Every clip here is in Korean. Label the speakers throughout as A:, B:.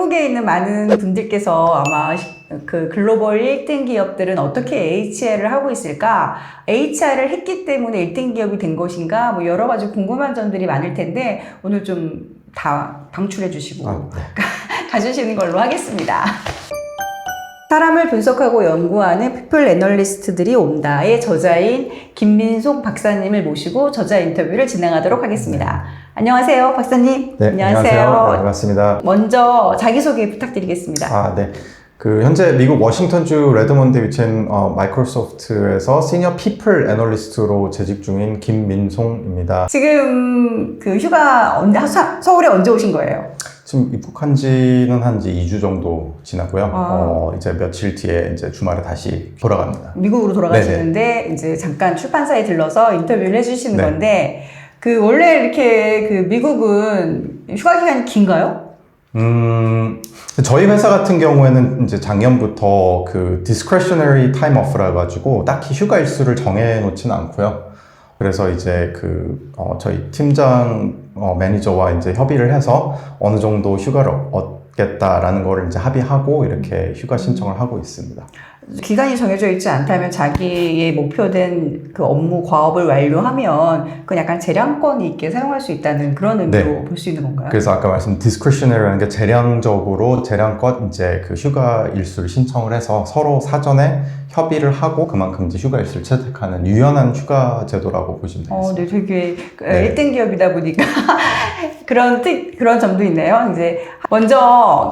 A: 한국에 있는 많은 분들께서 아마 그 글로벌 1등 기업들은 어떻게 HR을 하고 있을까? HR을 했기 때문에 1등 기업이 된 것인가? 뭐 여러 가지 궁금한 점들이 많을 텐데 오늘 좀 다 방출해 주시고
B: 네.
A: 가주시는 걸로 하겠습니다. 사람을 분석하고 연구하는 피플 애널리스트들이 온다의 저자인 김민송 박사님을 모시고 저자 인터뷰를 진행하도록 하겠습니다. 안녕하세요, 박사님.
B: 네, 안녕하세요. 네, 반갑습니다.
A: 먼저 자기소개 부탁드리겠습니다.
B: 네. 현재 미국 워싱턴주 레드몬드에 위치한 마이크로소프트에서 시니어 피플 애널리스트로 재직 중인 김민송입니다.
A: 지금 그 휴가 서울에 언제 오신 거예요?
B: 지금 입국한 지는 한 2주 정도 지났고요. 이제 며칠 뒤에 이제 주말에 다시 돌아갑니다.
A: 미국으로 돌아가시는데
B: 네네.
A: 이제 잠깐 출판사에 들러서 인터뷰를 해주시는
B: 네.
A: 건데 그 원래 이렇게 그 미국은 휴가 기간이 긴가요?
B: 저희 회사 같은 경우에는 이제 작년부터 그 discretionary time off라 가지고 딱히 휴가 일수를 정해 놓지는 않고요. 그래서 이제 저희 팀장 매니저와 이제 협의를 해서 어느 정도 휴가를 얻겠다라는 거를 이제 합의하고 이렇게 휴가 신청을 하고 있습니다.
A: 기간이 정해져 있지 않다면 자기의 목표된 그 업무 과업을 완료하면 그건 약간 재량권이 있게 사용할 수 있다는 그런 의미로
B: 네.
A: 볼 수 있는 건가요?
B: 그래서 아까 말씀 discretionary라는 게 재량껏 이제 그 휴가 일수를 신청을 해서 서로 사전에 협의를 하고 그만큼 이제 휴가 일수를 채택하는 유연한 휴가 제도라고 보시면 되겠습니다.
A: 네, 되게
B: 네.
A: 1등 기업이다 보니까 그런 점도 있네요. 이제 먼저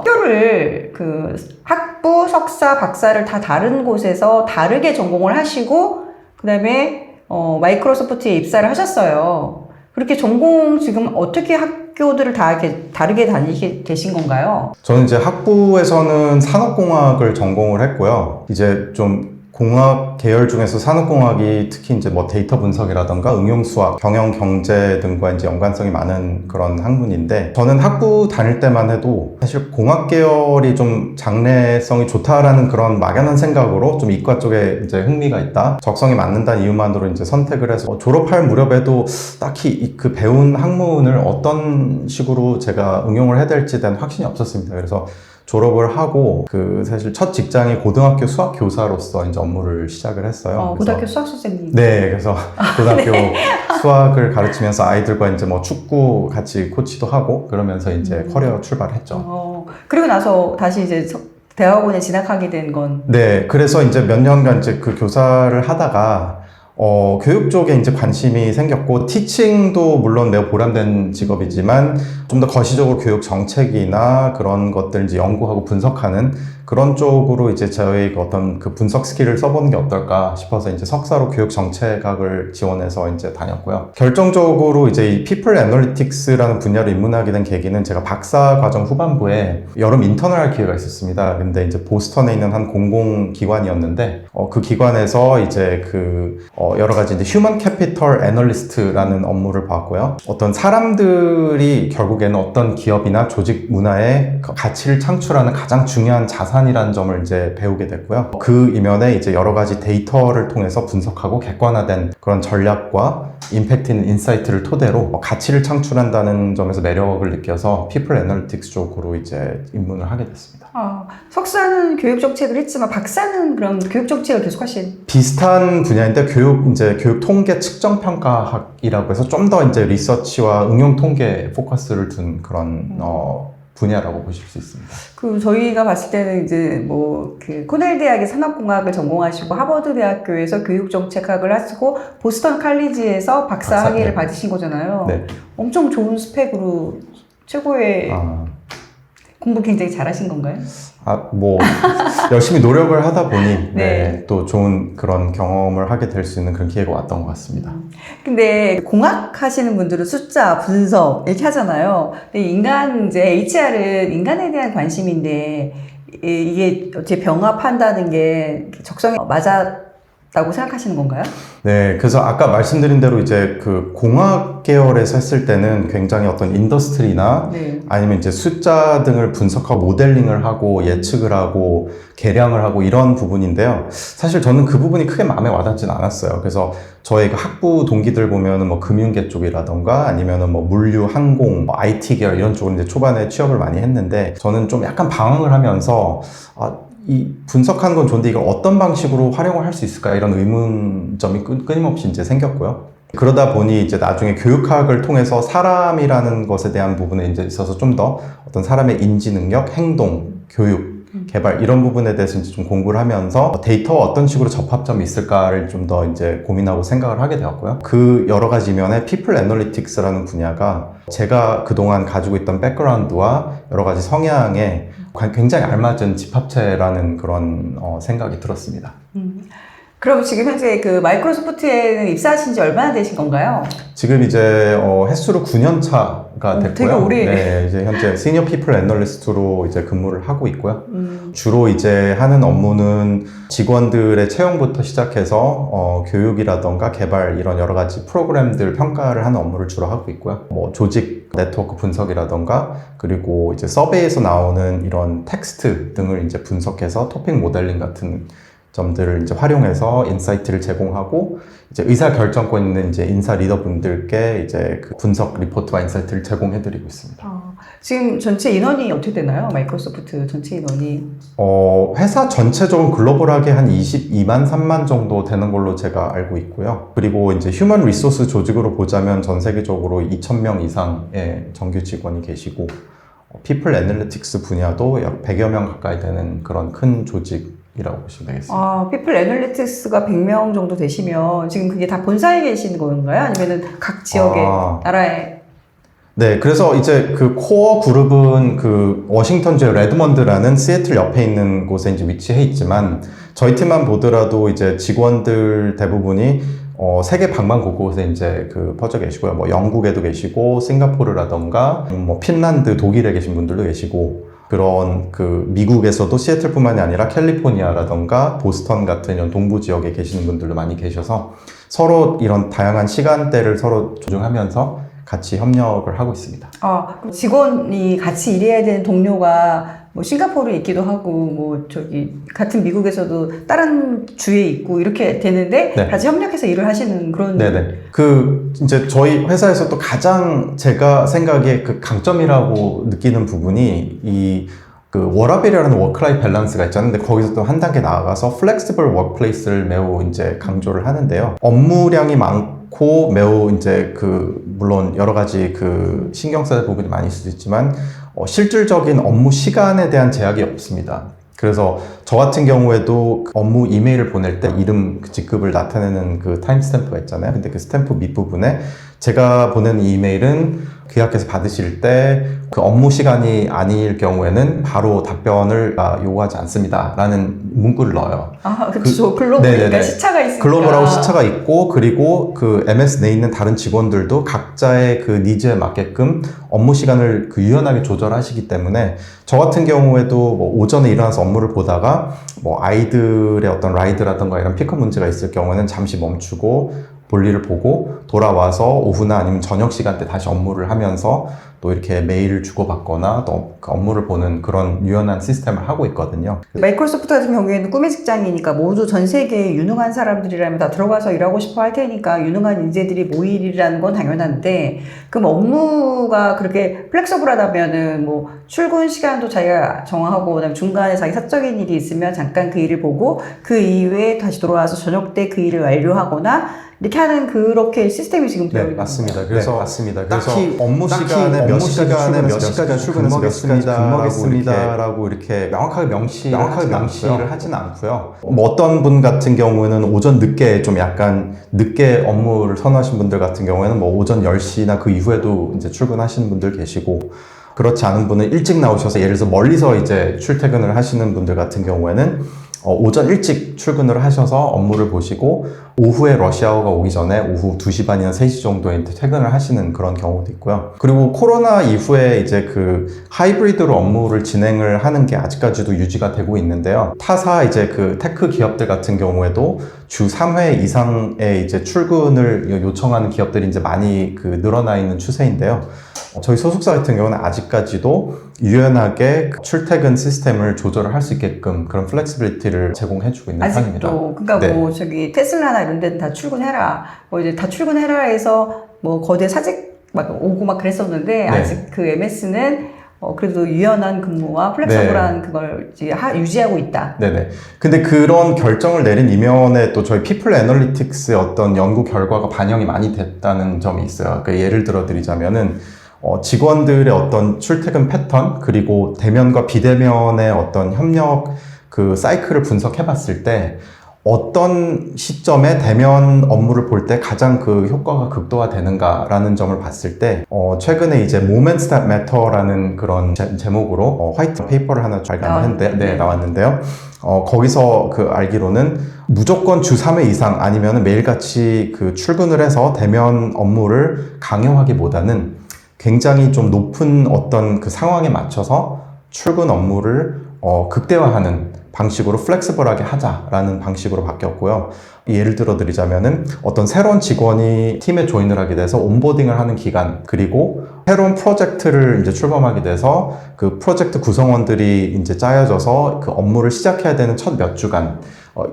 A: 학교를 그 학부, 석사, 박사를 다 다른 곳에서 다르게 전공을 하시고 그다음에 마이크로소프트에 입사를 하셨어요. 그렇게 전공 지금 어떻게 학교들을 다 이렇게 다르게 다니게 되신 건가요?
B: 저는 이제 학부에서는 산업공학을 전공을 했고요. 이제 좀 공학 계열 중에서 산업공학이 특히 이제 뭐 데이터 분석이라던가 응용수학, 경영 경제 등과 이제 연관성이 많은 그런 학문인데 저는 학부 다닐 때만 해도 사실 공학 계열이 좀 장래성이 좋다라는 그런 막연한 생각으로 좀 이과 쪽에 이제 흥미가 있다, 적성이 맞는다는 이유만으로 이제 선택을 해서 졸업할 무렵에도 딱히 그 배운 학문을 어떤 식으로 제가 응용을 해야 될지에 대한 확신이 없었습니다. 그래서 졸업을 하고 사실 첫 직장이 고등학교 수학 교사로서 이제 업무를 시작을 했어요.
A: 고등학교 수학 선생님.
B: 네, 그래서 고등학교
A: 네.
B: 수학을 가르치면서 아이들과 이제 뭐 축구 같이 코치도 하고 그러면서 이제 커리어 출발했죠.
A: 그리고 나서 다시 이제 대학원에 진학하게 된 건.
B: 네, 그래서 이제 몇 년간 이제 그 교사를 하다가 교육 쪽에 이제 관심이 생겼고, 티칭도 물론 매우 보람된 직업이지만, 좀 더 거시적으로 교육 정책이나 그런 것들 이제 연구하고 분석하는 그런 쪽으로 이제 저희 어떤 그 분석 스킬을 써보는 게 어떨까 싶어서 이제 석사로 교육 정책학을 지원해서 이제 다녔고요. 결정적으로 이제 이 People Analytics라는 분야로 입문하게 된 계기는 제가 박사 과정 후반부에 여름 인턴을 할 기회가 있었습니다. 근데 이제 보스턴에 있는 한 공공기관이었는데, 그 기관에서 이제 여러 가지 이제 휴먼 캐피털 애널리스트라는 업무를 봤고요. 어떤 사람들이 결국에는 어떤 기업이나 조직 문화에 가치를 창출하는 가장 중요한 자산이라는 점을 이제 배우게 됐고요. 그 이면에 이제 여러 가지 데이터를 통해서 분석하고 객관화된 그런 전략과 임팩트 있는 인사이트를 토대로 가치를 창출한다는 점에서 매력을 느껴서 People Analytics 쪽으로 이제 입문을 하게 됐습니다.
A: 석사는 교육 정책을 했지만 박사는 그럼 교육 정책을 계속 하신?
B: 비슷한 분야인데 교육 통계 측정 평가학이라고 해서 좀 더 이제 리서치와 응용 통계 포커스를 둔 그런 분야라고 보실 수 있습니다.
A: 저희가 봤을 때는 이제 코넬 대학의 산업공학을 전공하시고 하버드 대학교에서 교육정책학을 하시고 보스턴 칼리지에서 박사 학위를
B: 네.
A: 받으신 거잖아요.
B: 네.
A: 엄청 좋은 스펙으로 최고의 공부 굉장히 잘하신 건가요?
B: 열심히 노력을 하다 보니
A: 네.
B: 또 좋은 그런 경험을 하게 될 수 있는 그런 기회가 왔던 것 같습니다.
A: 근데 공학 하시는 분들은 숫자, 분석 이렇게 하잖아요. 근데 HR은 인간에 대한 관심인데 이게 어째 병합한다는 게 적성에 맞아 다고 생각하시는 건가요?
B: 네, 그래서 아까 말씀드린 대로 이제 그 공학 계열에서 했을 때는 굉장히 어떤 인더스트리나
A: 네.
B: 아니면 이제 숫자 등을 분석하고 모델링을 하고 예측을 하고 계량을 하고 이런 부분인데요. 사실 저는 그 부분이 크게 마음에 와닿진 않았어요. 그래서 저희 그 학부 동기들 보면은 뭐 금융계 쪽이라던가 아니면은 뭐 물류, 항공, 뭐 IT 계열 이런 쪽으로 이제 초반에 취업을 많이 했는데 저는 좀 약간 방황을 하면서 이 분석하는 건 좋은데 이걸 어떤 방식으로 활용을 할 수 있을까 이런 의문점이 끊임없이 이제 생겼고요. 그러다 보니 이제 나중에 교육학을 통해서 사람이라는 것에 대한 부분에 이제 있어서 좀 더 어떤 사람의 인지 능력, 행동, 교육, 개발 이런 부분에 대해서 이제 좀 공부를 하면서 데이터와 어떤 식으로 접합점이 있을까를 좀 더 이제 고민하고 생각을 하게 되었고요. 그 여러 가지 면에 People Analytics라는 분야가 제가 그동안 가지고 있던 백그라운드와 여러 가지 성향에 굉장히 알맞은 집합체라는 그런 생각이 들었습니다.
A: 그럼 지금 현재 그 마이크로소프트에는 입사하신 지 얼마나 되신 건가요?
B: 지금 이제 횟수로 9년 차가 됐고요.
A: 되게 오래.
B: 네, 이제 현재 시니어 피플 애널리스트로 이제 근무를 하고 있고요. 주로 이제 하는 업무는 직원들의 채용부터 시작해서 교육이라던가 개발 이런 여러 가지 프로그램들 평가를 하는 업무를 주로 하고 있고요. 뭐 조직 네트워크 분석이라던가 그리고 이제 서베이에서 나오는 이런 텍스트 등을 이제 분석해서 토픽 모델링 같은 점들을 이제 활용해서 인사이트를 제공하고 이제 의사 결정권 있는 이제 인사 리더분들께 이제 그 분석 리포트와 인사이트를 제공해드리고 있습니다.
A: 지금 전체 인원이 어떻게 되나요? 마이크로소프트 전체 인원이?
B: 회사 전체적으로 글로벌하게 한 22만 3만 정도 되는 걸로 제가 알고 있고요. 그리고 이제 휴먼 리소스 조직으로 보자면 전 세계적으로 2,000명 이상의 정규 직원이 계시고 피플 애널리틱스 분야도 약 100여 명 가까이 되는 그런 큰 조직 이라고 보시면 되겠습니다.
A: 피플 애널리틱스가 100명 정도 되시면 지금 그게 다 본사에 계신 건가요? 아니면은 각 지역의 나라에?
B: 네, 그래서 이제 그 코어 그룹은 그 워싱턴주의 레드먼드라는 시애틀 옆에 있는 곳에 이제 위치해 있지만 저희 팀만 보더라도 이제 직원들 대부분이 세계 방방곳곳에 이제 그 퍼져 계시고요. 뭐 영국에도 계시고 싱가포르라던가 뭐 핀란드, 독일에 계신 분들도 계시고 그런 그 미국에서도 시애틀뿐만이 아니라 캘리포니아라던가 보스턴 같은 이런 동부 지역에 계시는 분들도 많이 계셔서 서로 이런 다양한 시간대를 서로 조정하면서 같이 협력을 하고 있습니다.
A: 직원이 같이 일해야 되는 동료가 뭐 싱가포르에 있기도 하고 뭐 저기 같은 미국에서도 다른 주에 있고 이렇게 되는데
B: 네.
A: 같이 협력해서 일을 하시는 그런.
B: 네네. 그 이제 저희 회사에서 또 가장 제가 생각에 그 강점이라고 느끼는 부분이 이 그 워라밸이라는 워크라이프 밸런스가 있잖아요. 근데 거기서 또 한 단계 나아가서 플렉시블 워크플레이스를 매우 이제 강조를 하는데요. 업무량이 많고 매우 이제 그 물론 여러 가지 그 신경 써야 할 부분이 많이 있을 수 있지만 실질적인 업무 시간에 대한 제약이 없습니다. 그래서 저 같은 경우에도 업무 이메일을 보낼 때 이름 직급을 나타내는 그 타임 스탬프가 있잖아요. 근데 그 스탬프 밑부분에 제가 보낸 이메일은 계약해서 받으실 때 그 업무 시간이 아닐 경우에는 바로 답변을 요구하지 않습니다 라는 문구를 넣어요.
A: 그렇죠. 글로벌이니까 시차가 있으니까.
B: 글로벌하고 시차가 있고 그리고 그 MS 내에 있는 다른 직원들도 각자의 그 니즈에 맞게끔 업무 시간을 그 유연하게 조절하시기 때문에 저 같은 경우에도 뭐 오전에 일어나서 업무를 보다가 뭐 아이들의 어떤 라이드라든가 이런 픽업 문제가 있을 경우에는 잠시 멈추고 볼일을 보고 돌아와서 오후나 아니면 저녁 시간대 다시 업무를 하면서 또 이렇게 메일을 주고받거나 또 그 업무를 보는 그런 유연한 시스템을 하고 있거든요.
A: 마이크로소프트 같은 경우에는 꿈의 직장이니까 모두 전 세계에 유능한 사람들이라면 다 들어가서 일하고 싶어 할 테니까 유능한 인재들이 모이리라는 건 당연한데 그럼 업무가 그렇게 플렉서블하다면은 뭐 출근 시간도 자기가 정하고 그다음에 중간에 자기 사적인 일이 있으면 잠깐 그 일을 보고 그 이후에 다시 돌아와서 저녁 때 그 일을 완료하고 이렇게 하는 그렇게 시스템이 지금 되어 있는
B: 맞습니다. 그래서
A: 거예요.
B: 맞습니다. 그래서 업무 시간에 몇 시까지 출근하겠습니다라고 이렇게 명확하게 명시를 하지는 않고요. 뭐 어떤 분 같은 경우에는 오전 늦게 좀 약간 늦게 업무를 선호하시는 분들 같은 경우에는 뭐 오전 10시나 그 이후에도 이제 출근하시는 분들 계시고 그렇지 않은 분은 일찍 나오셔서 예를 들어서 멀리서 이제 출퇴근을 하시는 분들 같은 경우에는 오전 일찍 출근을 하셔서 업무를 보시고 오후에 러시아워가 오기 전에 오후 2시 반이나 3시 정도에 퇴근을 하시는 그런 경우도 있고요. 그리고 코로나 이후에 이제 그 하이브리드로 업무를 진행을 하는 게 아직까지도 유지가 되고 있는데요. 타사 이제 그 테크 기업들 같은 경우에도 주 3회 이상의 이제 출근을 요청하는 기업들이 이제 많이 그 늘어나 있는 추세인데요. 저희 소속사 같은 경우는 아직까지도 유연하게 출퇴근 시스템을 조절을 할 수 있게끔 그런 플렉시빌리티를 제공해주고 있는 편입니다.
A: 아직도 그러니까
B: 네.
A: 뭐 저기 테슬라나 이런 데는 다 출근해라. 뭐 이제 다 출근해라 해서 뭐 거대 사직 막 오고 막 그랬었는데
B: 네.
A: 아직 그 MS는 그래도 유연한 근무와 플렉서블한 그걸 이제 유지하고 있다.
B: 네네. 근데 그런 결정을 내린 이면에 또 저희 피플 애널리틱스의 어떤 연구 결과가 반영이 많이 됐다는 점이 있어요. 그러니까 예를 들어 드리자면은 직원들의 어떤 출퇴근 패턴, 그리고 대면과 비대면의 어떤 협력 그 사이클을 분석해 봤을 때 어떤 시점에 대면 업무를 볼 때 가장 그 효과가 극도화되는가라는 점을 봤을 때 최근에 이제 Moments That Matter라는 그런 제목으로 화이트 페이퍼를 하나 발간했는데 나왔는데요. 거기서 그 알기로는 무조건 주 3회 이상 아니면 매일같이 그 출근을 해서 대면 업무를 강요하기보다는 굉장히 좀 높은 어떤 그 상황에 맞춰서 출근 업무를 극대화하는 방식으로 플렉시블하게 하자라는 방식으로 바뀌었고요. 예를 들어 드리자면은 어떤 새로운 직원이 팀에 조인을 하게 돼서 온보딩을 하는 기간, 그리고 새로운 프로젝트를 이제 출범하게 돼서 그 프로젝트 구성원들이 이제 짜여져서 그 업무를 시작해야 되는 첫 몇 주간,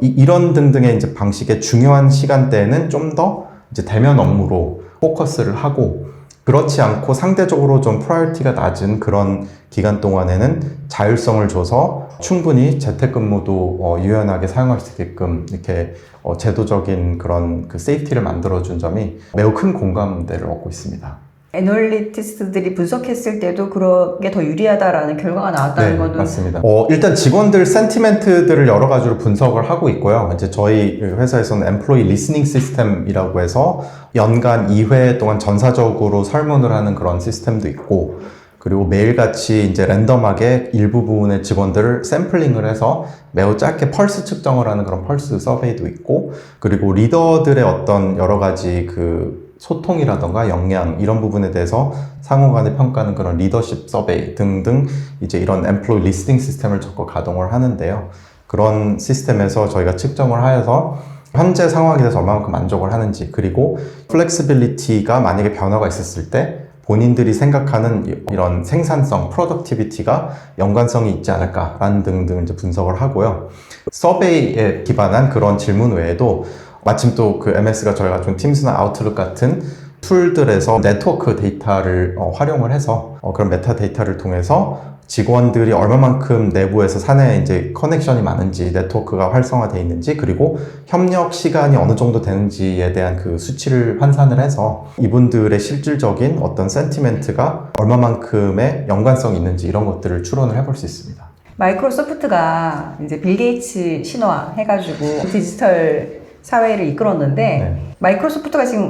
B: 이런 등등의 이제 방식의 중요한 시간대에는 좀 더 이제 대면 업무로 포커스를 하고, 그렇지 않고 상대적으로 좀 프라이어티가 낮은 그런 기간 동안에는 자율성을 줘서 충분히 재택근무도 유연하게 사용할 수 있게끔 이렇게 제도적인 그런 그 세이프티를 만들어준 점이 매우 큰 공감대를 얻고 있습니다.
A: 애널리티스트들이 분석했을 때도 그게 더 유리하다라는 결과가 나왔다는 거는
B: 맞습니다. 일단 직원들 센티멘트들을 여러 가지로 분석을 하고 있고요. 이제 저희 회사에서는 Employee Listening System이라고 해서 연간 2회 동안 전사적으로 설문을 하는 그런 시스템도 있고, 그리고 매일같이 이제 랜덤하게 일부분의 직원들을 샘플링을 해서 매우 짧게 펄스 측정을 하는 그런 펄스 서베이도 있고, 그리고 리더들의 어떤 여러 가지 그 소통이라던가 역량 이런 부분에 대해서 상호 간에 평가하는 그런 리더십 서베이 등등 이제 이런 엠플로이 리스팅 시스템을 적극 가동을 하는데요. 그런 시스템에서 저희가 측정을 하여서 현재 상황에 대해서 얼마만큼 만족을 하는지, 그리고 플렉시빌리티가 만약에 변화가 있었을 때 본인들이 생각하는 이런 생산성, 프로덕티비티가 연관성이 있지 않을까라는 등등 이제 분석을 하고요. 서베이에 기반한 그런 질문 외에도 마침 또 그 MS가 저희가 좀 팀스나 아웃룩 같은 툴들에서 네트워크 데이터를 활용을 해서 그런 메타 데이터를 통해서 직원들이 얼마만큼 내부에서 사내에 이제 커넥션이 많은지, 네트워크가 활성화되어 있는지, 그리고 협력 시간이 어느 정도 되는지에 대한 그 수치를 환산을 해서 이분들의 실질적인 어떤 센티멘트가 얼마만큼의 연관성이 있는지 이런 것들을 추론을 해볼 수 있습니다.
A: 마이크로소프트가 이제 빌 게이츠 신화 해가지고 디지털 사회를 이끌었는데 마이크로소프트가 지금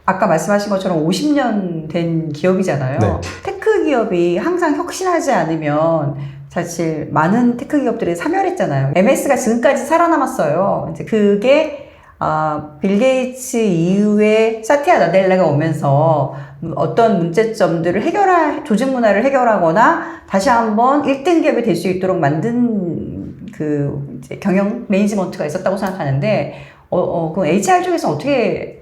A: 아까 말씀하신 것처럼 50년 된 기업이잖아요. 테크 기업이 항상 혁신하지 않으면 사실 많은 테크 기업들이 사멸했잖아요. MS가 지금까지 살아남았어요. 이제 그게 빌 게이츠 이후에 사티아 나델라가 오면서 어떤 문제점들을 조직 문화를 해결하거나 다시 한번 1등 기업이 될 수 있도록 만든 그 이제 경영 매니지먼트가 있었다고 생각하는데 그럼 HR 쪽에서 어떻게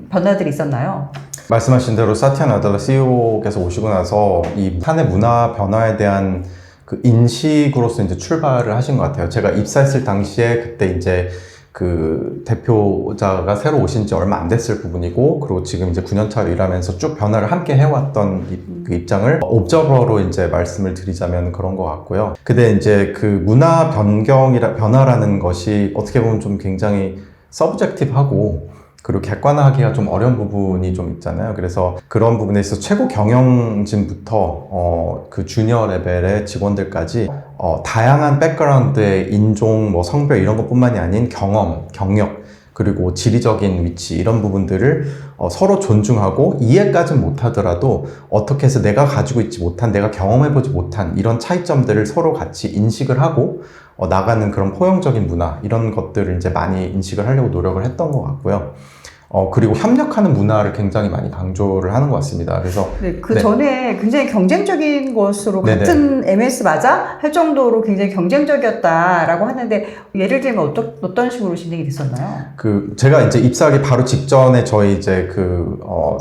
A: 변화들이 있었나요?
B: 말씀하신 대로 사티아 나델라 CEO께서 오시고 나서 이 사내 문화 변화에 대한 그 인식으로서 이제 출발을 하신 것 같아요. 제가 입사했을 당시에 그때 이제 그 대표자가 새로 오신 지 얼마 안 됐을 부분이고, 그리고 지금 이제 9년차로 일하면서 쭉 변화를 함께 해왔던 그 입장을 옵저버로 이제 말씀을 드리자면 그런 것 같고요. 근데 이제 그 문화 변화라는 것이 어떻게 보면 좀 굉장히 서브젝티브하고 그리고 객관화하기가 좀 어려운 부분이 좀 있잖아요. 그래서 그런 부분에 있어서 최고 경영진부터 그 주니어 레벨의 직원들까지 다양한 백그라운드의 인종, 뭐 성별 이런 것뿐만이 아닌 경험, 경력, 그리고 지리적인 위치 이런 부분들을 서로 존중하고 이해까지는 못하더라도 어떻게 해서 내가 가지고 있지 못한, 내가 경험해보지 못한 이런 차이점들을 서로 같이 인식을 하고 나가는 그런 포용적인 문화 이런 것들을 이제 많이 인식을 하려고 노력을 했던 것 같고요. 그리고 협력하는 문화를 굉장히 많이 강조를 하는 것 같습니다. 그래서
A: 네, 그 전에 굉장히 경쟁적인 것으로
B: 네네.
A: 같은 MS 맞아? 할 정도로 굉장히 경쟁적이었다라고 하는데 예를 들면 어떤 식으로 진행이 됐었나요?
B: 제가 이제 입사하기 바로 직전에 저희 이제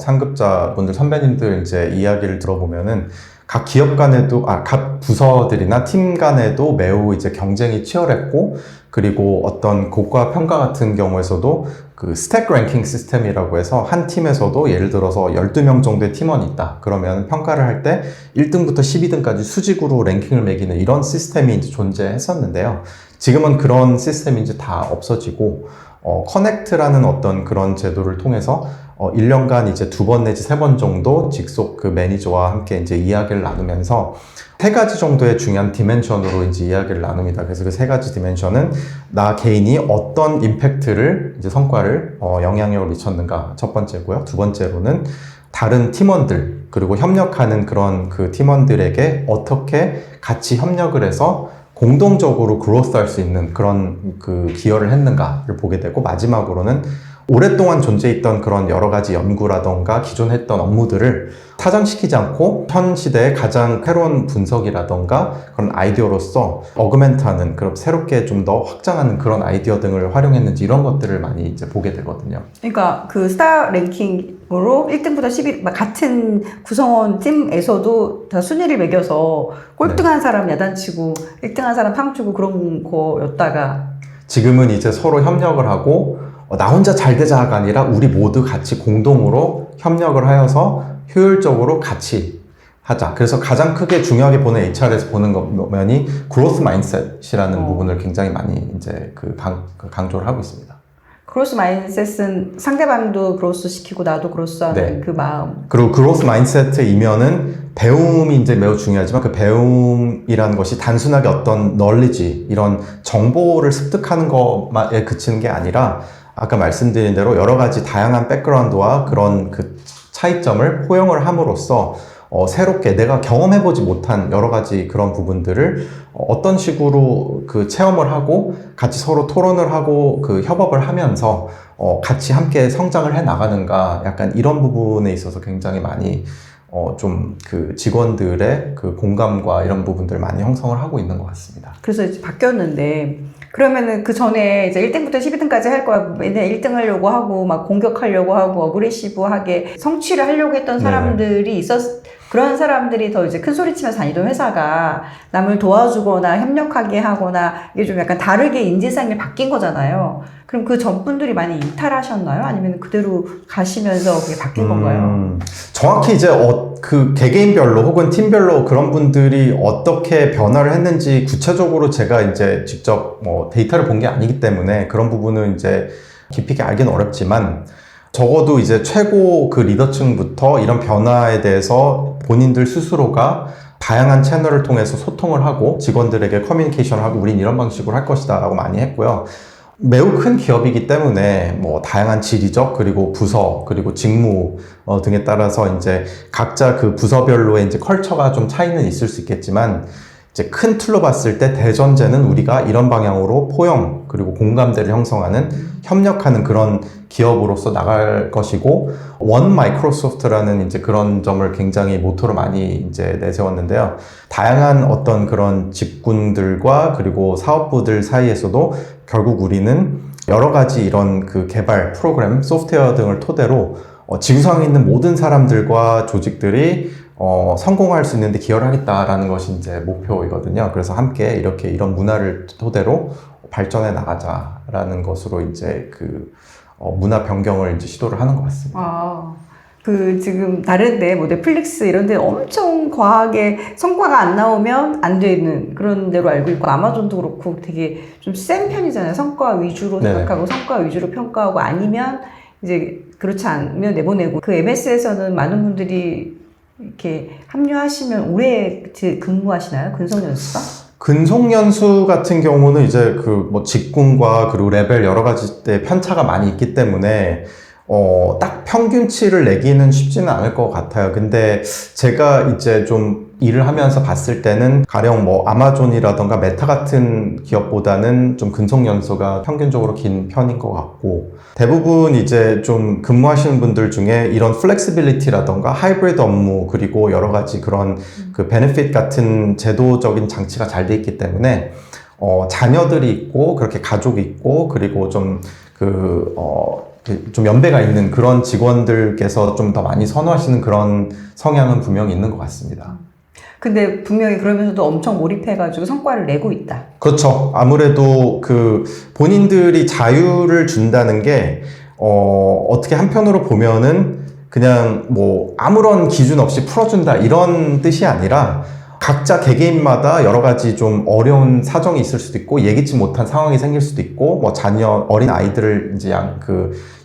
B: 상급자분들 선배님들 이제 이야기를 들어보면은 각 기업 간에도, 각 부서들이나 팀 간에도 매우 이제 경쟁이 치열했고, 그리고 어떤 고가 평가 같은 경우에서도 그 스택 랭킹 시스템이라고 해서 한 팀에서도 예를 들어서 12명 정도의 팀원이 있다. 그러면 평가를 할 때 1등부터 12등까지 수직으로 랭킹을 매기는 이런 시스템이 이제 존재했었는데요. 지금은 그런 시스템이 이제 다 없어지고, 커넥트라는 어떤 그런 제도를 통해서 1년간 이제 2번 내지 3번 정도 직속 그 매니저와 함께 이제 이야기를 나누면서 3가지 정도의 중요한 디멘션으로 이제 이야기를 나눕니다. 그래서 그 3가지 디멘션은 나 개인이 어떤 임팩트를 이제 성과를 영향력을 미쳤는가 첫 번째고요. 두 번째로는 다른 팀원들 그리고 협력하는 그런 그 팀원들에게 어떻게 같이 협력을 해서 공동적으로 그로스 할 수 있는 그런 그 기여를 했는가를 보게 되고, 마지막으로는 오랫동안 존재했던 그런 여러 가지 연구라던가 기존 했던 업무들을 타장시키지 않고 현 시대의 가장 새로운 분석이라던가 그런 아이디어로서 어그멘트하는, 그런 새롭게 좀 더 확장하는 그런 아이디어 등을 활용했는지 이런 것들을 많이 이제 보게 되거든요.
A: 그러니까 그 스타 랭킹으로 1등부터 10위 같은 구성원 팀에서도 다 순위를 매겨서 꼴등한 사람 야단치고 1등한 사람 팡주고 그런 거였다가
B: 지금은 이제 서로 협력을 하고 나 혼자 잘 되자가 아니라 우리 모두 같이 공동으로 협력을 하여서 효율적으로 같이 하자. 그래서 가장 크게 중요하게 보는 HR에서 보는 면이 그로스 마인드셋이라는 부분을 굉장히 많이 이제 강조를 하고 있습니다.
A: 그로스 마인셋은 상대방도 그로스 시키고 나도 그로스하는 그 마음.
B: 그리고 그로스 마인셋이면은 배움이 이제 매우 중요하지만 그 배움이라는 것이 단순하게 어떤 널리지, 이런 정보를 습득하는 것에 그치는 게 아니라 아까 말씀드린 대로 여러 가지 다양한 백그라운드와 그런 그 차이점을 포용을 함으로써 새롭게 내가 경험해보지 못한 여러 가지 그런 부분들을 어떤 식으로 그 체험을 하고 같이 서로 토론을 하고 그 협업을 하면서 같이 함께 성장을 해 나가는가, 약간 이런 부분에 있어서 굉장히 많이 좀 그 직원들의 그 공감과 이런 부분들을 많이 형성을 하고 있는 것 같습니다.
A: 그래서 이제 바뀌었는데, 그러면은 그 전에 이제 1등부터 12등까지 할 거야. 맨날 1등 하려고 하고, 막 공격하려고 하고, 어그레시브하게 성취를 하려고 했던 사람들이 그런 사람들이 더 이제 큰 소리 치면서 다니던 회사가 남을 도와주거나 협력하게 하거나 이게 좀 약간 다르게 인지상이 바뀐 거잖아요. 그럼 그 전분들이 많이 이탈하셨나요? 아니면 그대로 가시면서 그게 바뀐 건가요?
B: 정확히 이제 그 개개인별로 혹은 팀별로 그런 분들이 어떻게 변화를 했는지 구체적으로 제가 이제 직접 데이터를 본 게 아니기 때문에 그런 부분은 이제 깊이 있게 알기는 어렵지만, 적어도 이제 최고 그 리더층부터 이런 변화에 대해서 본인들 스스로가 다양한 채널을 통해서 소통을 하고 직원들에게 커뮤니케이션을 하고 우린 이런 방식으로 할 것이다 라고 많이 했고요. 매우 큰 기업이기 때문에 다양한 지리적 그리고 부서 그리고 직무 등에 따라서 이제 각자 그 부서별로의 이제 컬처가 좀 차이는 있을 수 있겠지만, 이제 큰 틀로 봤을 때 대전제는 우리가 이런 방향으로 포용 그리고 공감대를 형성하는 협력하는 그런 기업으로서 나갈 것이고, 원 마이크로소프트라는 이제 그런 점을 굉장히 모토로 많이 이제 내세웠는데요. 다양한 어떤 그런 직군들과 그리고 사업부들 사이에서도 결국 우리는 여러 가지 이런 그 개발 프로그램, 소프트웨어 등을 토대로 지구상에 있는 모든 사람들과 조직들이 성공할 수 있는데 기여를 하겠다라는 것이 이제 목표이거든요. 그래서 함께 이렇게 이런 문화를 토대로 발전해 나가자라는 것으로 이제 문화 변경을 이제 시도를 하는 것 같습니다.
A: 지금 다른데 넷플릭스 이런 데 엄청 과하게 성과가 안 나오면 안 되는 그런 데로 알고 있고, 아마존도 그렇고 되게 좀 센 편이잖아요. 성과 위주로 생각하고 성과 위주로 평가하고, 아니면 이제 그렇지 않으면 내보내고. 그 MS에서는 많은 분들이 이렇게 합류하시면 오래 근무하시나요? 근속연수가?
B: 근속연수 같은 경우는 이제 직군과 그리고 레벨 여러 가지 때 편차가 많이 있기 때문에 딱 평균치를 내기는 쉽지는 않을 것 같아요. 근데 제가 이제 좀 일을 하면서 봤을 때는 가령 뭐 아마존이라던가 메타 같은 기업보다는 좀 근속 연수가 평균적으로 긴 편인 것 같고, 대부분 이제 좀 근무하시는 분들 중에 이런 플렉시빌리티라던가 하이브리드 업무, 그리고 여러 가지 그런 그 베네핏 같은 제도적인 장치가 잘 돼 있기 때문에 자녀들이 있고 그렇게 가족이 있고, 그리고 좀 좀 연배가 있는 그런 직원들께서 좀 더 많이 선호하시는 그런 성향은 분명히 있는 것 같습니다.
A: 근데 분명히 그러면서도 엄청 몰입해가지고 성과를 내고 있다.
B: 그렇죠. 아무래도 그 본인들이 자유를 준다는 게 어떻게 한편으로 보면은 그냥 뭐 아무런 기준 없이 풀어준다 이런 뜻이 아니라, 각자 개개인마다 여러 가지 좀 어려운 사정이 있을 수도 있고 예기치 못한 상황이 생길 수도 있고, 뭐 자녀 어린 아이들을 이제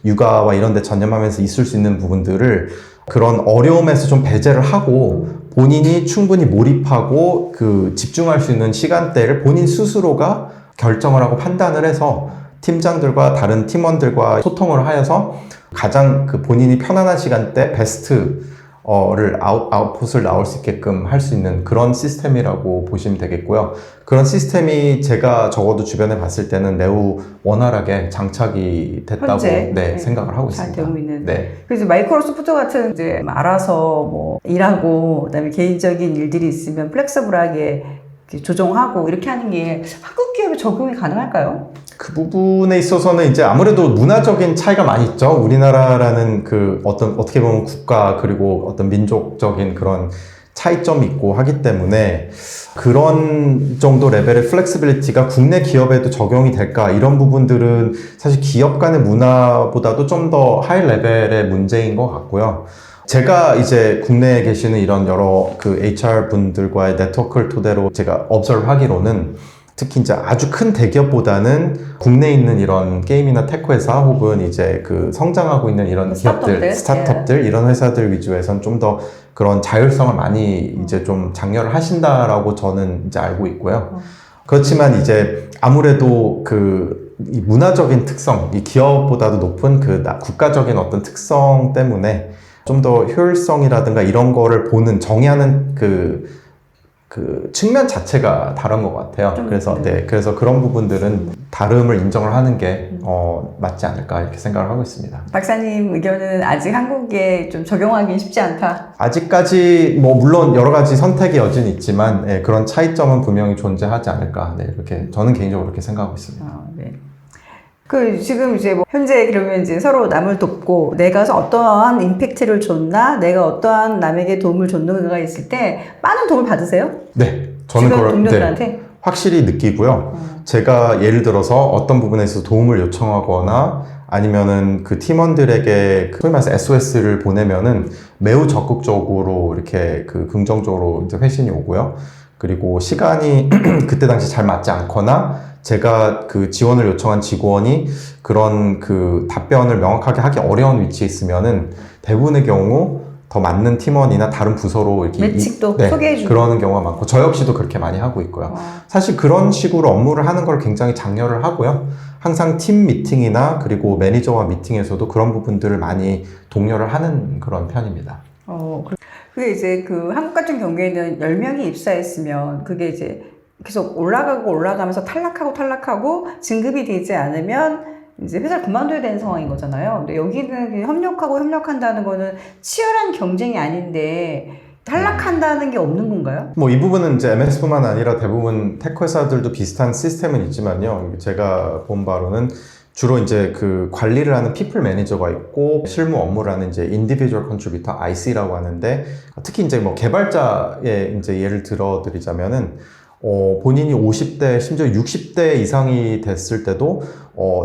B: 육아와 이런 데 전념하면서 있을 수 있는 부분들을 그런 어려움에서 좀 배제를 하고 본인이 충분히 몰입하고 그 집중할 수 있는 시간대를 본인 스스로가 결정을 하고 판단을 해서 팀장들과 다른 팀원들과 소통을 하여서 가장 그 본인이 편안한 시간대 베스트를 아웃풋을 나올 수 있게끔 할 수 있는 그런 시스템이라고 보시면 되겠고요. 그런 시스템이 제가 적어도 주변에 봤을 때는 매우 원활하게 장착이 됐다고
A: 현재,
B: 생각을 하고
A: 잘
B: 있습니다.
A: 되고 있는.
B: 네.
A: 그래서 마이크로소프트 같은 이제 알아서 뭐 일하고 그다음에 개인적인 일들이 있으면 플렉서블하게 이렇게 조정하고 이렇게 하는 게 한국 기업에 적용이 가능할까요?
B: 그 부분에 있어서는 이제 아무래도 문화적인 차이가 많이 있죠. 우리나라라는 그 어떻게 보면 국가, 그리고 어떤 민족적인 그런 차이점이 있고 하기 때문에 그런 정도 레벨의 플렉시빌리티가 국내 기업에도 적용이 될까, 이런 부분들은 사실 기업 간의 문화보다도 좀 더 하이 레벨의 문제인 것 같고요. 제가 이제 국내에 계시는 이런 여러 그 HR 분들과의 네트워크를 토대로 제가 observe 하기로는, 특히 이제 아주 큰 대기업보다는 국내에 있는 이런 게임이나 테크 회사 혹은 이제 그 성장하고 있는 이런 기업들, 스타트업들 이런 회사들 위주에선 좀 더 그런 자율성을 많이 이제 좀 장려를 하신다라고 저는 이제 알고 있고요. 그렇지만 이제 아무래도 이 문화적인 특성, 이 기업보다도 높은 그 국가적인 어떤 특성 때문에 좀 더 효율성이라든가 이런 거를 정의하는 그 측면 자체가 다른 것 같아요. 그래서 그런 부분들은 다름을 인정을 하는 게 맞지 않을까 이렇게 생각을 하고 있습니다.
A: 박사님 의견은 아직 한국에 좀 적용하기 쉽지 않다.
B: 아직까지 뭐 물론 여러 가지 선택의 여지는 있지만 그런 차이점은 분명히 존재하지 않을까, 이렇게 저는 개인적으로 그렇게 생각하고 있습니다.
A: 네. 지금 이제 뭐 현재 그러면 이제 서로 남을 돕고 내가 어떠한 임팩트를 줬나, 내가 어떠한 남에게 도움을 줬는가가 있을 때 많은 도움을 받으세요?
B: 네, 저는
A: 주변 동료들한테?
B: 확실히 느끼고요. 제가 예를 들어서 어떤 부분에서 도움을 요청하거나 아니면은 그 팀원들에게 소위 말해서 SOS를 보내면은 매우 적극적으로 이렇게 긍정적으로 이제 회신이 오고요. 그리고 시간이 그때 당시 잘 맞지 않거나 제가 지원을 요청한 직원이 그런 답변을 명확하게 하기 어려운 위치에 있으면은 대부분의 경우 더 맞는 팀원이나 다른 부서로 이렇게
A: 매칭도 소개해주고
B: 그러는 경우가 많고, 저 역시도 그렇게 많이 하고 있고요. 사실 그런 식으로 업무를 하는 걸 굉장히 장려를 하고요. 항상 팀 미팅이나 그리고 매니저와 미팅에서도 그런 부분들을 많이 독려를 하는 그런 편입니다.
A: 그게 이제 한국 같은 경우에는 10명이 입사했으면 그게 이제 계속 올라가면서 탈락하고 진급이 되지 않으면 이제 회사를 그만둬야 되는 상황인 거잖아요. 근데 여기는 협력한다는 거는 치열한 경쟁이 아닌데 탈락한다는 게 없는 건가요?
B: 뭐 이 부분은 이제 MS뿐만 아니라 대부분 테크 회사들도 비슷한 시스템은 있지만요. 제가 본 바로는 주로 이제 관리를 하는 people 매니저가 있고 실무 업무를 하는 이제 individual contributor IC라고 하는데, 특히 이제 뭐 개발자의 이제 예를 들어 드리자면은 본인이 50대 심지어 60대 이상이 됐을 때도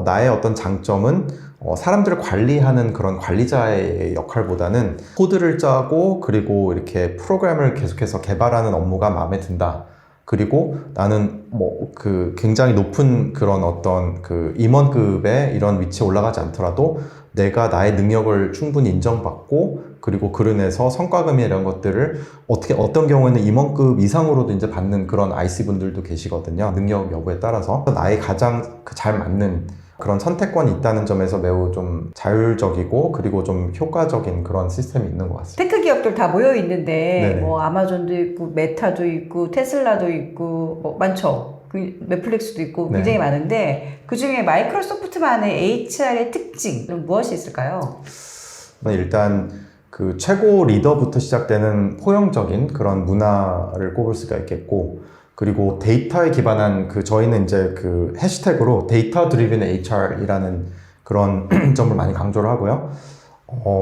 B: 나의 어떤 장점은 사람들을 관리하는 그런 관리자의 역할보다는 코드를 짜고 그리고 이렇게 프로그램을 계속해서 개발하는 업무가 마음에 든다. 그리고 나는 굉장히 높은 그런 어떤 임원급의 이런 위치에 올라가지 않더라도 내가 나의 능력을 충분히 인정받고 그리고 그른에서 성과금이 이런 것들을 어떤 경우에는 임원급 이상으로도 이제 받는 그런 IC 분들도 계시거든요. 능력 여부에 따라서 나의 가장 잘 맞는 그런 선택권이 있다는 점에서 매우 좀 자율적이고 그리고 좀 효과적인 그런 시스템이 있는 것 같습니다.
A: 테크 기업들 다 모여 있는데
B: 네네.
A: 뭐 아마존도 있고 메타도 있고 테슬라도 있고 뭐 많죠. 그 넷플릭스도 있고
B: 네.
A: 굉장히 많은데 그 중에 마이크로소프트만의 HR의 특징은 무엇이 있을까요?
B: 일단 그 최고 리더부터 시작되는 포용적인 그런 문화를 꼽을 수가 있겠고, 그리고 데이터에 기반한 저희는 이제 그 해시태그로 데이터 드리븐 HR이라는 그런 점을 많이 강조를 하고요.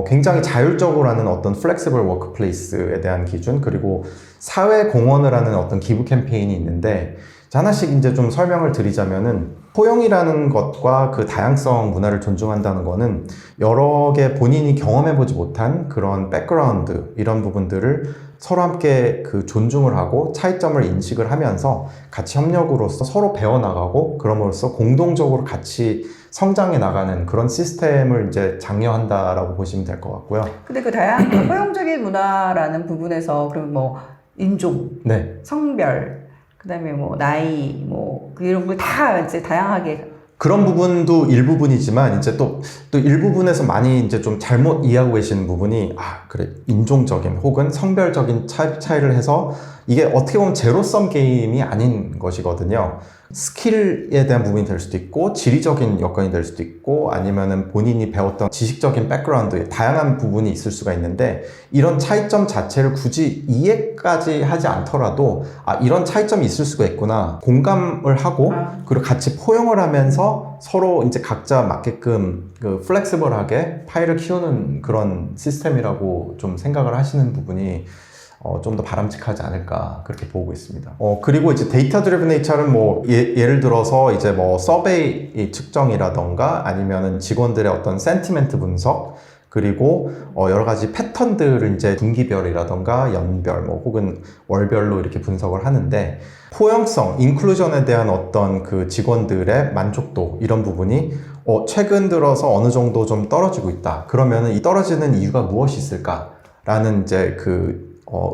B: 굉장히 자율적으로 하는 어떤 플렉시블 워크플레이스에 대한 기준, 그리고 사회 공헌을 하는 어떤 기부 캠페인이 있는데, 하나씩 이제 좀 설명을 드리자면은, 포용이라는 것과 그 다양성 문화를 존중한다는 거는 여러 개 본인이 경험해보지 못한 그런 백그라운드, 이런 부분들을 서로 함께 그 존중을 하고 차이점을 인식을 하면서 같이 협력으로서 서로 배워나가고, 그럼으로써 공동적으로 같이 성장해 나가는 그런 시스템을 이제 장려한다라고 보시면 될 것 같고요.
A: 근데 그 다양한 포용적인 문화라는 부분에서 그럼 뭐 인종,
B: 네.
A: 성별, 그다음에 뭐 나이, 뭐 이런 걸 다 이제 다양하게
B: 그런 부분도 일부분이지만 이제 또 일부분에서 많이 이제 좀 잘못 이해하고 계시는 부분이, 그래, 인종적인 혹은 성별적인 차이를 해서 이게 어떻게 보면 제로섬 게임이 아닌 것이거든요. 스킬에 대한 부분이 될 수도 있고, 지리적인 여건이 될 수도 있고, 아니면은 본인이 배웠던 지식적인 백그라운드에 다양한 부분이 있을 수가 있는데, 이런 차이점 자체를 굳이 이해까지 하지 않더라도, 이런 차이점이 있을 수가 있구나, 공감을 하고, 그리고 같이 포용을 하면서 서로 이제 각자 맞게끔 그 플렉시블하게 파일을 키우는 그런 시스템이라고 좀 생각을 하시는 부분이 좀 더 바람직하지 않을까, 그렇게 보고 있습니다. 그리고 이제 데이터 드리븐 HR은 뭐 예를 들어서 이제 뭐 서베이 측정이라던가 아니면은 직원들의 어떤 센티멘트 분석, 그리고 여러 가지 패턴들을 이제 분기별이라던가 연별 뭐 혹은 월별로 이렇게 분석을 하는데, 포용성, 인클루전에 대한 어떤 그 직원들의 만족도, 이런 부분이 최근 들어서 어느 정도 좀 떨어지고 있다. 그러면은 이 떨어지는 이유가 무엇이 있을까라는 이제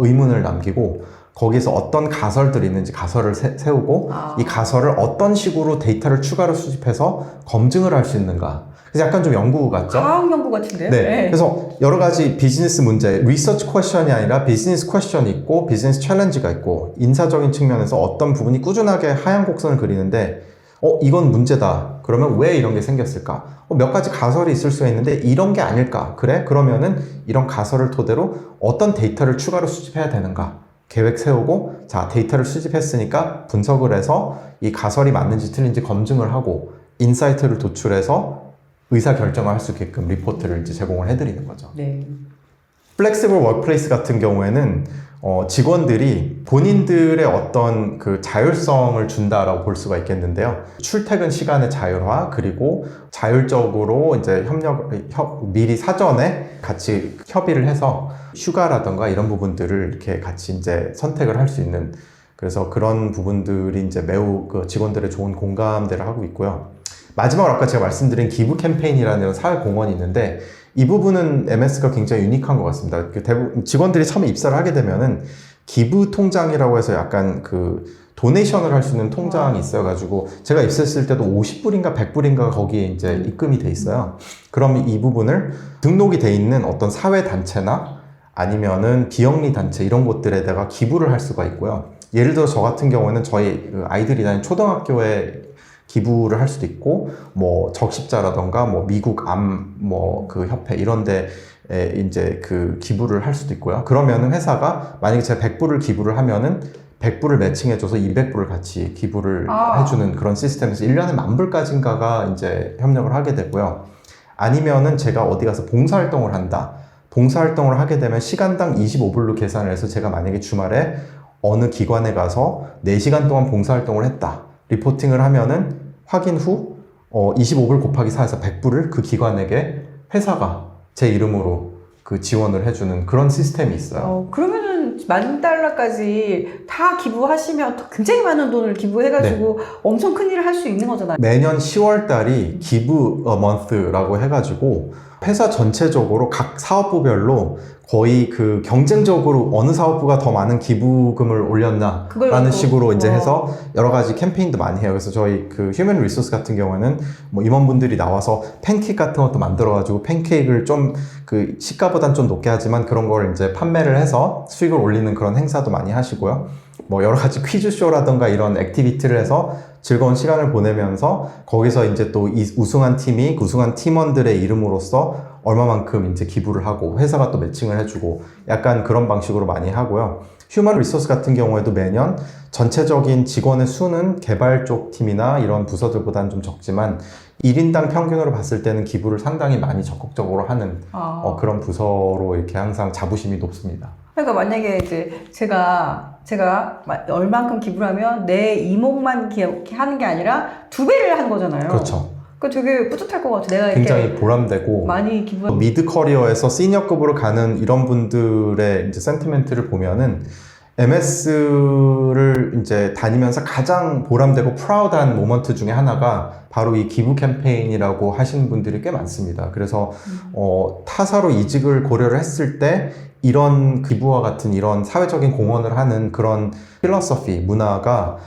B: 의문을 남기고, 거기서 어떤 가설들이 있는지 가설을 세우고, 이 가설을 어떤 식으로 데이터를 추가로 수집해서 검증을 할 수 있는가. 그래서 약간 좀 연구 같죠?
A: 과학 연구 같은데요?
B: 네. 그래서 여러 가지 비즈니스 문제, 리서치 퀘션이 아니라 비즈니스 퀘션이 있고, 비즈니스 챌린지가 있고, 인사적인 측면에서 어떤 부분이 꾸준하게 하얀 곡선을 그리는데, 이건 문제다. 그러면 왜 이런 게 생겼을까? 몇 가지 가설이 있을 수가 있는데, 이런 게 아닐까? 그래? 그러면은 이런 가설을 토대로 어떤 데이터를 추가로 수집해야 되는가? 계획 세우고, 자, 데이터를 수집했으니까 분석을 해서 이 가설이 맞는지 틀린지 검증을 하고, 인사이트를 도출해서 의사 결정을 할 수 있게끔 리포트를 이제 제공을 해드리는 거죠.
A: 네.
B: 플렉시블 워크플레이스 같은 경우에는 직원들이 본인들의 어떤 그 자율성을 준다라고 볼 수가 있겠는데요. 출퇴근 시간의 자율화, 그리고 자율적으로 이제 미리 사전에 같이 협의를 해서 휴가라던가 이런 부분들을 이렇게 같이 이제 선택을 할 수 있는, 그래서 그런 부분들이 이제 매우 그 직원들의 좋은 공감대를 하고 있고요. 마지막으로 아까 제가 말씀드린 기부 캠페인이라는 사회 공헌이 있는데, 이 부분은 MS가 굉장히 유니크한 것 같습니다. 대부분 직원들이 처음에 입사를 하게 되면은 기부 통장이라고 해서 약간 도네이션을 할 수 있는 통장이 있어가지고, 제가 입사했을 때도 50불인가 100불인가 거기에 이제 입금이 돼 있어요. 그럼 이 부분을 등록이 돼 있는 어떤 사회단체나 아니면은 비영리 단체, 이런 곳들에다가 기부를 할 수가 있고요. 예를 들어 저 같은 경우는 저희 아이들이 다니는 초등학교에 기부를 할 수도 있고, 뭐 적십자라던가 뭐 미국 암 그 협회 이런 데 이제 기부를 할 수도 있고요. 그러면은 회사가 만약에 제가 100불을 기부를 하면은 100불을 매칭해줘서 200불을 같이 기부를 해주는 그런 시스템에서 1년에 10,000불까지인가가 이제 협력을 하게 되고요. 아니면은 제가 어디 가서 봉사활동을 한다. 봉사활동을 하게 되면 시간당 25불로 계산을 해서 제가 만약에 주말에 어느 기관에 가서 4시간 동안 봉사활동을 했다. 리포팅을 하면은 확인 후 25불 곱하기 4에서 100불을 그 기관에게 회사가 제 이름으로 지원을 해주는 그런 시스템이 있어요.
A: 그러면은 $10,000까지 다 기부하시면 굉장히 많은 돈을 기부해가지고 엄청 큰 일을 할 수 있는 거잖아요.
B: 매년 10월 달이 기브 어 먼스라고 해가지고 회사 전체적으로 각 사업부별로 거의 그 경쟁적으로 어느 사업부가 더 많은 기부금을 올렸나라는 식으로 이제 해서 여러 가지 캠페인도 많이 해요. 그래서 저희 그 휴먼 리소스 같은 경우에는 뭐 임원분들이 나와서 팬케이크 같은 것도 만들어가지고 팬케이크를 좀 그 시가보단 좀 높게 하지만 그런 걸 이제 판매를 해서 수익을 올리는 그런 행사도 많이 하시고요. 뭐 여러 가지 퀴즈쇼라든가 이런 액티비티를 해서 즐거운 시간을 보내면서 거기서 이제 또 이 우승한 팀이 그 우승한 팀원들의 이름으로써 얼마만큼 이제 기부를 하고 회사가 또 매칭을 해주고 약간 그런 방식으로 많이 하고요. 휴먼 리소스 같은 경우에도 매년 전체적인 직원의 수는 개발 쪽 팀이나 이런 부서들보다는 좀 적지만 1인당 평균으로 봤을 때는 기부를 상당히 많이 적극적으로 하는 그런 부서로 이렇게 항상 자부심이 높습니다.
A: 그러니까 만약에 이제 제가 얼만큼 기부를 하면 내 이목만 하는 게 아니라 2배를 한 거잖아요.
B: 그렇죠.
A: 그 되게 뿌듯할 것 같아. 내가
B: 굉장히
A: 이렇게
B: 보람되고
A: 많이 기부한
B: 미드 커리어에서 시니어급으로 가는 이런 분들의 이제 센티멘트를 보면은 MS를 이제 다니면서 가장 보람되고 프라우드한 모먼트 중에 하나가 바로 이 기부 캠페인이라고 하시는 분들이 꽤 많습니다. 그래서 타사로 이직을 고려를 했을 때 이런 기부와 같은 이런 사회적인 공헌을 하는 그런 필로소피, 문화가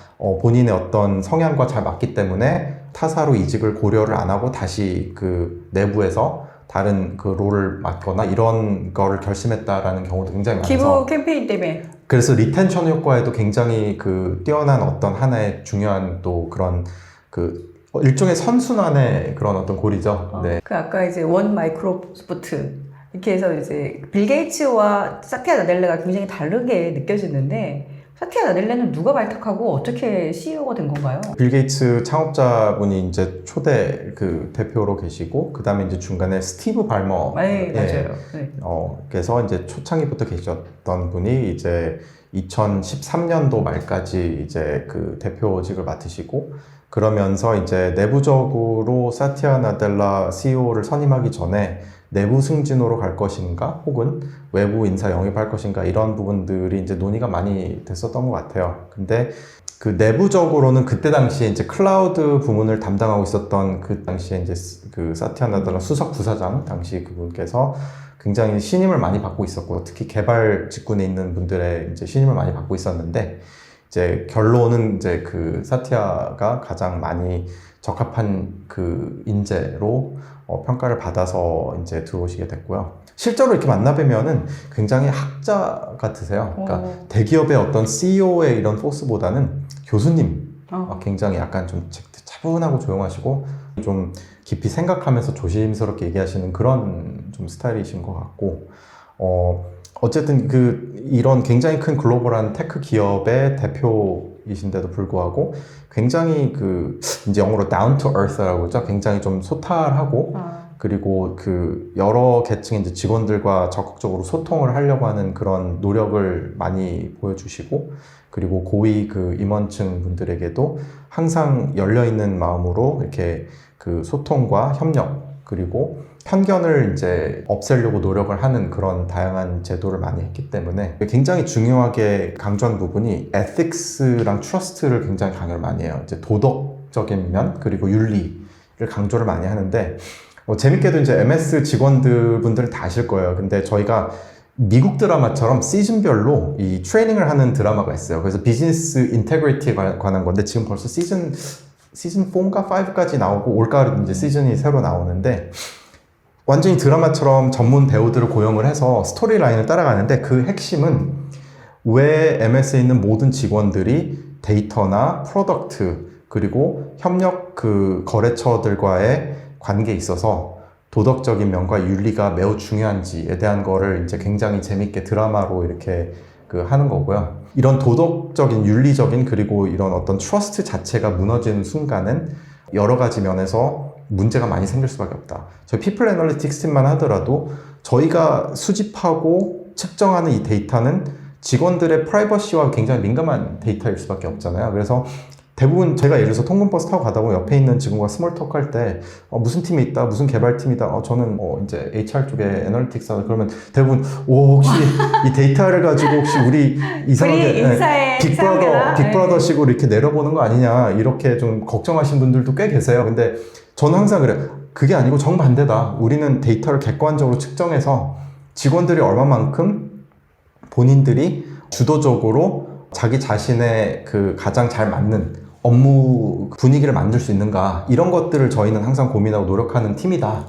B: 본인의 어떤 성향과 잘 맞기 때문에 타사로 이직을 고려를 안 하고 다시 그 내부에서 다른 그 롤을 맡거나 이런 거를 결심했다라는 경우도 굉장히 많아서
A: 기부 캠페인 때문에.
B: 그래서 리텐션 효과에도 굉장히 그 뛰어난 어떤 하나의 중요한 또 그런 그 일종의 선순환의 그런 어떤 고리죠. 네.
A: 그 아까 이제 원 마이크로소프트 이렇게 해서 이제 빌 게이츠와 사티아 나델레가 굉장히 다르게 느껴지는데 사티아 나델레는 누가 발탁하고 어떻게 CEO가 된 건가요?
B: 빌 게이츠 창업자분이 이제 초대 그 대표로 계시고 그 다음에 이제 중간에 스티브 발머
A: 네, 맞아요. 네.
B: 그래서 이제 초창기부터 계셨던 분이 이제 2013년도 말까지 이제 그 대표직을 맡으시고 그러면서 이제 내부적으로 사티아 나델라 CEO를 선임하기 전에 내부 승진으로 갈 것인가 혹은 외부 인사 영입할 것인가 이런 부분들이 이제 논의가 많이 됐었던 것 같아요. 근데 그 내부적으로는 그때 당시에 이제 클라우드 부문을 담당하고 있었던 그 당시에 이제 그 사티아 나델라 수석 부사장 당시 그분께서 굉장히 신임을 많이 받고 있었고 특히 개발 직군에 있는 분들의 이제 신임을 많이 받고 있었는데 이제 결론은 이제 그 사티아가 가장 많이 적합한 그 인재로 평가를 받아서 이제 들어오시게 됐고요. 실제로 이렇게 만나뵈면은 굉장히 학자 같으세요. 그러니까 대기업의 어떤 CEO의 이런 포스보다는 교수님, 굉장히 약간 좀 차분하고 조용하시고 좀 깊이 생각하면서 조심스럽게 얘기하시는 그런 좀 스타일이신 것 같고, 어쨌든 이런 굉장히 큰 글로벌한 테크 기업의 대표이신데도 불구하고 굉장히 이제 영어로 down to earth라고 하죠. 굉장히 좀 소탈하고 그리고 여러 계층의 이제 직원들과 적극적으로 소통을 하려고 하는 그런 노력을 많이 보여주시고 그리고 고위 임원층 분들에게도 항상 열려있는 마음으로 이렇게 소통과 협력 그리고 편견을 이제 없애려고 노력을 하는 그런 다양한 제도를 많이 했기 때문에 굉장히 중요하게 강조한 부분이 ethics랑 trust를 굉장히 강요를 많이 해요. 이제 도덕적인 면 그리고 윤리를 강조를 많이 하는데 재밌게도 이제 MS 직원분들은 다 아실 거예요. 근데 저희가 미국 드라마처럼 시즌별로 이 트레이닝을 하는 드라마가 있어요. 그래서 비즈니스 인테그리티에 관한 건데 지금 벌써 시즌 4인가 5까지 나오고 올가을 이제 시즌이 새로 나오는데 완전히 드라마처럼 전문 배우들을 고용을 해서 스토리라인을 따라가는데 그 핵심은 왜 MS에 있는 모든 직원들이 데이터나 프로덕트 그리고 협력 거래처들과의 관계에 있어서 도덕적인 면과 윤리가 매우 중요한지에 대한 거를 이제 굉장히 재밌게 드라마로 이렇게 하는 거고요. 이런 도덕적인, 윤리적인 그리고 이런 어떤 트러스트 자체가 무너지는 순간은 여러 가지 면에서 문제가 많이 생길 수밖에 없다. 저희 피플 애널리틱스 팀만 하더라도 저희가 수집하고 측정하는 이 데이터는 직원들의 프라이버시와 굉장히 민감한 데이터일 수밖에 없잖아요. 그래서 대부분 제가 예를 들어서 통근버스 타고 가다 보면 옆에 있는 직원과 스몰 톡 할 때 무슨 팀이 있다, 무슨 개발팀이다, 저는 이제 HR 쪽에 애널리틱스 하다 그러면 대부분 혹시 이 데이터를 가지고 혹시 우리 이상하게
A: 인사에
B: 빅브라더식으로 이렇게 내려보는 거 아니냐 이렇게 좀 걱정하신 분들도 꽤 계세요. 근데 저는 항상 그래요. 그게 아니고 정반대다. 우리는 데이터를 객관적으로 측정해서 직원들이 얼마만큼 본인들이 주도적으로 자기 자신의 그 가장 잘 맞는 업무 분위기를 만들 수 있는가, 이런 것들을 저희는 항상 고민하고 노력하는 팀이다.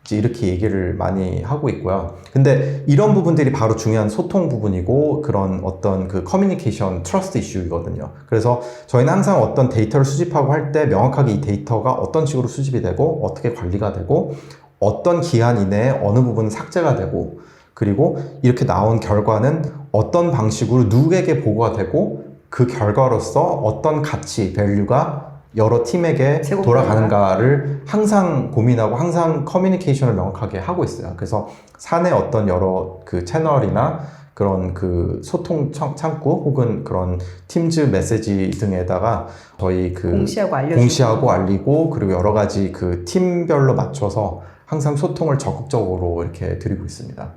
B: 이제 이렇게 얘기를 많이 하고 있고요. 근데 이런 부분들이 바로 중요한 소통 부분이고 그런 어떤 그 커뮤니케이션 트러스트 이슈이거든요. 그래서 저희는 항상 어떤 데이터를 수집하고 할 때 명확하게 이 데이터가 어떤 식으로 수집이 되고 어떻게 관리가 되고 어떤 기한 이내에 어느 부분은 삭제가 되고, 그리고 이렇게 나온 결과는 어떤 방식으로 누구에게 보고가 되고 그 결과로서 어떤 가치, 밸류가 여러 팀에게 돌아가는가를 항상 고민하고 항상 커뮤니케이션을 명확하게 하고 있어요. 그래서 사내 어떤 여러 그 채널이나 그런 그 소통 창구 혹은 그런 팀즈 메시지 등에다가 저희 그 공시하고 알리고, 그리고 여러 가지 그 팀별로 맞춰서 항상 소통을 적극적으로 이렇게 드리고 있습니다.